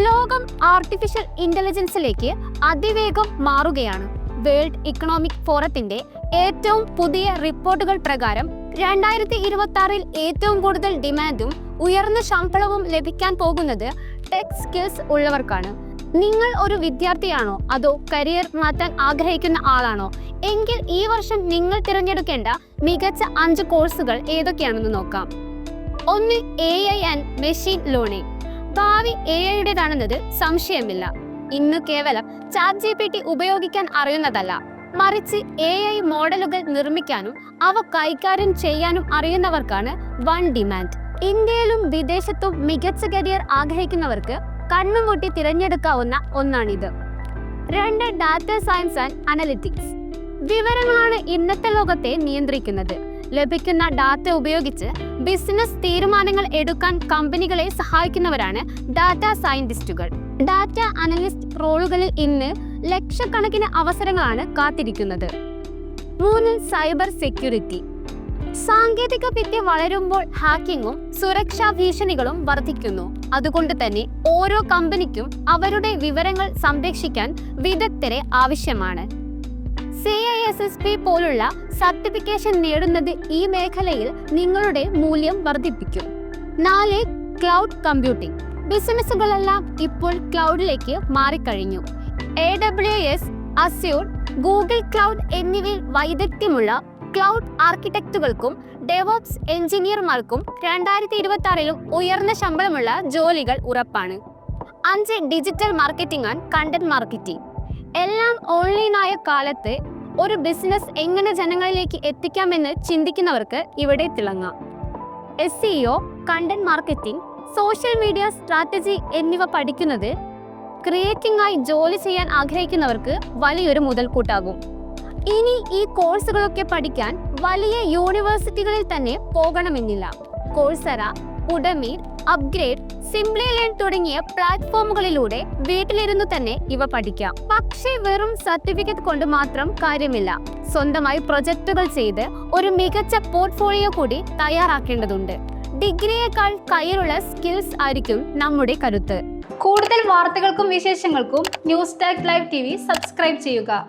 ലോകം ആർട്ടിഫിഷ്യൽ ഇന്റലിജൻസിലേക്ക് അതിവേഗം മാറുകയാണ്. വേൾഡ് ഇക്കണോമിക് ഫോറത്തിന്റെ ഏറ്റവും പുതിയ റിപ്പോർട്ടുകൾ പ്രകാരം 2026-ൽ ഏറ്റവും കൂടുതൽ ഡിമാൻഡും ഉയർന്ന ശമ്പളവും ലഭിക്കാൻ പോകുന്നത് ടെക് സ്കിൽസ് ഉള്ളവർക്കാണ്. നിങ്ങൾ ഒരു വിദ്യാർത്ഥിയാണോ അതോ കരിയർ മാറ്റാൻ ആഗ്രഹിക്കുന്ന ആളാണോ എങ്കിൽ ഈ വർഷം നിങ്ങൾ തിരഞ്ഞെടുക്കേണ്ട മികച്ച 5 കോഴ്സുകൾ ഏതൊക്കെയാണെന്ന് നോക്കാം. 1. AI and machine learning. ഭാവി AI-യുടേതാണെന്നത് സംശയമില്ല. ഇന്ന് കേവലം ChatGPT ഉപയോഗിക്കാൻ അറിയുന്നതല്ല, മറിച്ച് AI മോഡലുകൾ നിർമ്മിക്കാനും അവ കൈകാര്യം ചെയ്യാനും അറിയുന്നവർക്കാണ് വൺ ഡിമാൻഡ്. ഇന്ത്യയിലും വിദേശത്തും മികച്ച കരിയർ ആഗ്രഹിക്കുന്നവർക്ക് കണ്ണുമുട്ടി തിരഞ്ഞെടുക്കാവുന്ന ഒന്നാണിത്. 2. Data science and analytics. വിവരങ്ങളാണ് ഇന്നത്തെ ലോകത്തെ നിയന്ത്രിക്കുന്നത്. ലഭിക്കുന്ന ഡാറ്റ ഉപയോഗിച്ച് ബിസിനസ് തീരുമാനങ്ങൾ എടുക്കാൻ കമ്പനികളെ സഹായിക്കുന്നവരാണ് ഡാറ്റ സയന്റിസ്റ്റുകൾ. ഡാറ്റ അനലിസ്റ്റ് റോളുകളിൽ ഇന്ന് ലക്ഷക്കണക്കിന് അവസരങ്ങളാണ് കാത്തിരിക്കുന്നത്. 3. Cyber security. സാങ്കേതിക വിദ്യ വളരുമ്പോൾ ഹാക്കിങ്ങും സുരക്ഷാ ഭീഷണികളും വർദ്ധിക്കുന്നു. അതുകൊണ്ട് തന്നെ ഓരോ കമ്പനിക്കും അവരുടെ വിവരങ്ങൾ സംരക്ഷിക്കാൻ വിദഗ്ധരെ ആവശ്യമാണ്. CISSP പോലുള്ള സർട്ടിഫിക്കേഷൻ നേടുന്നത് ഈ മേഖലയിൽ നിങ്ങളുടെ മൂല്യം വർദ്ധിപ്പിക്കും. 4. Cloud computing. ബിസിനസ്സുകളെല്ലാം ഇപ്പോൾ ക്ലൗഡിലേക്ക് മാറിക്കഴിഞ്ഞു. AWS, അസ്യൂർ, ഗൂഗിൾ ക്ലൗഡ് എന്നിവയിൽ വൈദഗ്ധ്യമുള്ള ക്ലൗഡ് ആർക്കിടെക്റ്റുകൾക്കും ഡെവോപ്സ് എഞ്ചിനീയർമാർക്കും 2026-ലും ഉയർന്ന ശമ്പളമുള്ള ജോലികൾ ഉറപ്പാണ്. 5. Digital marketing and content marketing. എല്ലാം ഓൺലൈനായ കാലത്ത് ഒരു ബിസിനസ് എങ്ങനെ ജനങ്ങളിലേക്ക് എത്തിക്കാമെന്ന് ചിന്തിക്കുന്നവർക്ക് ഇവിടെ തിളങ്ങാം. SEO, content marketing, social media strategy എന്നിവ പഠിക്കുന്നത് ക്രിയേറ്റിംഗ് ആയി ജോലി ചെയ്യാൻ ആഗ്രഹിക്കുന്നവർക്ക് വലിയൊരു മുതൽക്കൂട്ടാകും. ഇനി ഈ കോഴ്സുകളൊക്കെ പഠിക്കാൻ വലിയ യൂണിവേഴ്സിറ്റികളിൽ തന്നെ പോകണമെന്നില്ല. കോഴ്സെറ, ഉഡമി, അപ്ഗ്രേഡ്, സിംപ്ലി ലേൺ തുടങ്ങിയ പ്ലാറ്റ്ഫോമുകളിലൂടെ വീട്ടിലിരുന്നു തന്നെ ഇവ പഠിക്കാം. പക്ഷേ വെറും സർട്ടിഫിക്കറ്റ് കൊണ്ട് മാത്രം കാര്യമില്ല. സ്വന്തമായി പ്രൊജക്ടുകൾ ചെയ്ത് ഒരു മികച്ച പോർട്ട്ഫോളിയോ കൂടി തയ്യാറാക്കേണ്ടതുണ്ട്. ഡിഗ്രിയേക്കാൾ കയ്യിലുള്ള സ്കിൽസ് ആയിരിക്കും നമ്മുടെ കരുത്ത്. കൂടുതൽ വാർത്തകൾക്കും വിശേഷങ്ങൾക്കും news tag live TV subscribe ചെയ്യുക.